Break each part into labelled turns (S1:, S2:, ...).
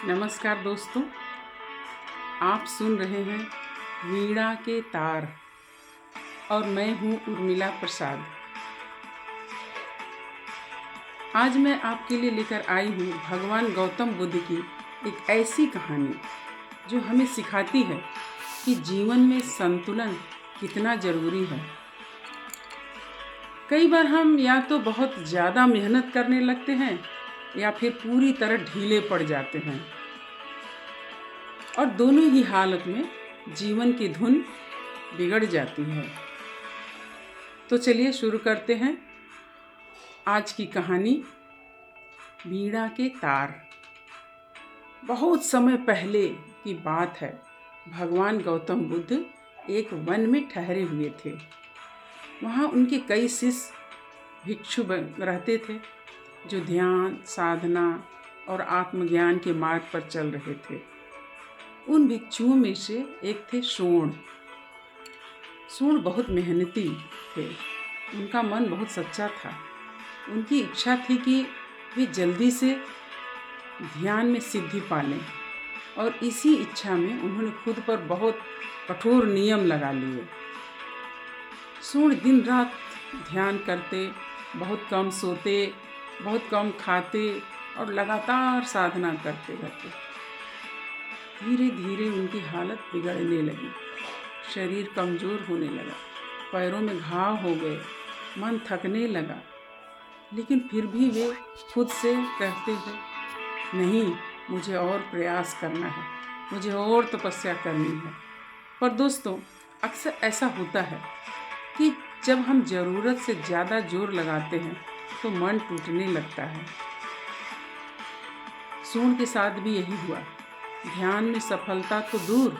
S1: नमस्कार दोस्तों, आप सुन रहे हैं वीणा के तार और मैं हूँ उर्मिला प्रसाद। आज मैं आपके लिए लेकर आई हूँ भगवान गौतम बुद्ध की एक ऐसी कहानी जो हमें सिखाती है कि जीवन में संतुलन कितना ज़रूरी है। कई बार हम या तो बहुत ज़्यादा मेहनत करने लगते हैं या फिर पूरी तरह ढीले पड़ जाते हैं, और दोनों ही हालत में जीवन की धुन बिगड़ जाती है। तो चलिए शुरू करते हैं आज की कहानी, वीणा के तार। बहुत समय पहले की बात है। भगवान गौतम बुद्ध एक वन में ठहरे हुए थे। वहाँ उनके कई शिष्य भिक्षु रहते थे जो ध्यान, साधना और आत्मज्ञान के मार्ग पर चल रहे थे। उन भिक्षुओं में से एक थे सोण। सोण बहुत मेहनती थे। उनका मन बहुत सच्चा था। उनकी इच्छा थी कि वे जल्दी से ध्यान में सिद्धि पा लें, और इसी इच्छा में उन्होंने खुद पर बहुत कठोर नियम लगा लिए। सोण दिन रात ध्यान करते, बहुत कम सोते, बहुत कम खाते और लगातार साधना करते रहते। धीरे धीरे उनकी हालत बिगड़ने लगी। शरीर कमज़ोर होने लगा, पैरों में घाव हो गए, मन थकने लगा। लेकिन फिर भी वे खुद से कहते थे, नहीं, मुझे और प्रयास करना है, मुझे और तपस्या करनी है। पर दोस्तों, अक्सर ऐसा होता है कि जब हम ज़रूरत से ज़्यादा जोर लगाते हैं तो मन टूटने लगता है। सोण के साथ भी यही हुआ। ध्यान में सफलता तो दूर,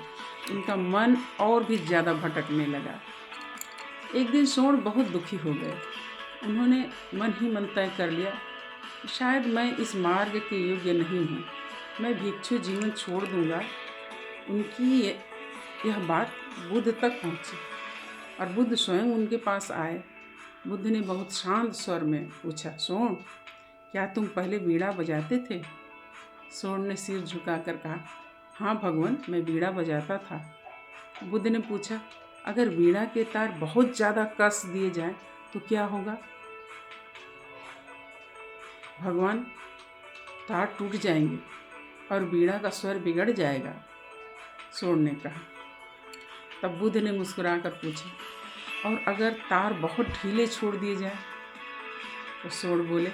S1: उनका मन और भी ज़्यादा भटकने लगा। एक दिन सोण बहुत दुखी हो गए। उन्होंने मन ही मन तय कर लिया, शायद मैं इस मार्ग के योग्य नहीं हूँ, मैं भिक्षु जीवन छोड़ दूँगा। उनकी यह बात बुद्ध तक पहुँची और बुद्ध स्वयं उनके पास आए। बुद्ध ने बहुत शांत स्वर में पूछा, सोण, क्या तुम पहले वीणा बजाते थे? सोण ने सिर झुकाकर कहा, हाँ भगवान, मैं वीणा बजाता था। बुद्ध ने पूछा, अगर वीणा के तार बहुत ज़्यादा कस दिए जाएं तो क्या होगा? भगवान, तार टूट जाएंगे और वीणा का स्वर बिगड़ जाएगा, सोण ने कहा। तब बुद्ध ने मुस्कुराकर पूछा, और अगर तार बहुत ढीले छोड़ दिए जाए? तो सोण बोले,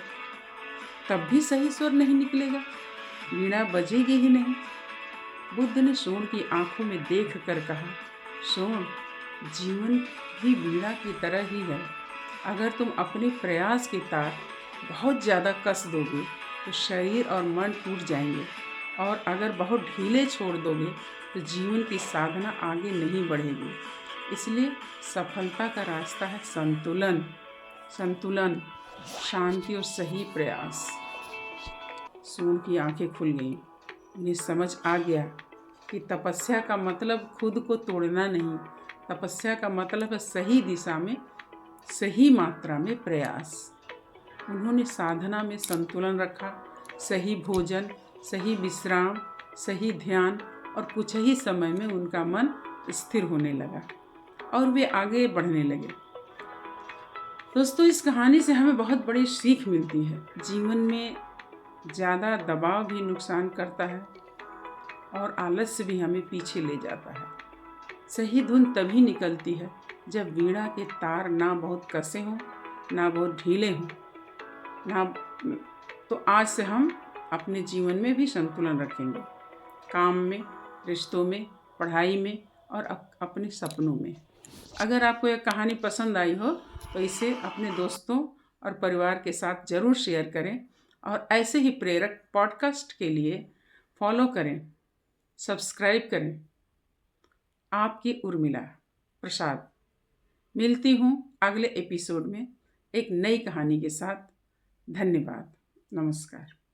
S1: तब भी सही स्वर नहीं निकलेगा, वीणा बजेगी ही नहीं। बुद्ध ने सोण की आंखों में देख कर कहा, सोण, जीवन भी वीणा की तरह ही है। अगर तुम अपने प्रयास के तार बहुत ज़्यादा कस दोगे तो शरीर और मन टूट जाएंगे, और अगर बहुत ढीले छोड़ दोगे तो जीवन की साधना आगे नहीं बढ़ेगी। इसलिए सफलता का रास्ता है संतुलन, संतुलन, शांति और सही प्रयास। सोण की आंखें खुल गईं। उन्हें समझ आ गया कि तपस्या का मतलब खुद को तोड़ना नहीं, तपस्या का मतलब है सही दिशा में, सही मात्रा में प्रयास। उन्होंने साधना में संतुलन रखा, सही भोजन, सही विश्राम, सही ध्यान, और कुछ ही समय में उनका मन स्थिर होने लगा और वे आगे बढ़ने लगे। दोस्तों, इस कहानी से हमें बहुत बड़ी सीख मिलती है। जीवन में ज़्यादा दबाव भी नुकसान करता है और आलस्य भी हमें पीछे ले जाता है। सही धुन तभी निकलती है जब वीणा के तार ना बहुत कसे हों, ना बहुत ढीले हों, ना। तो आज से हम अपने जीवन में भी संतुलन रखेंगे, काम में, रिश्तों में, पढ़ाई में और अपने सपनों में। अगर आपको यह कहानी पसंद आई हो तो इसे अपने दोस्तों और परिवार के साथ ज़रूर शेयर करें, और ऐसे ही प्रेरक पॉडकास्ट के लिए फॉलो करें, सब्सक्राइब करें। आपकी उर्मिला प्रसाद। मिलती हूँ अगले एपिसोड में एक नई कहानी के साथ। धन्यवाद। नमस्कार।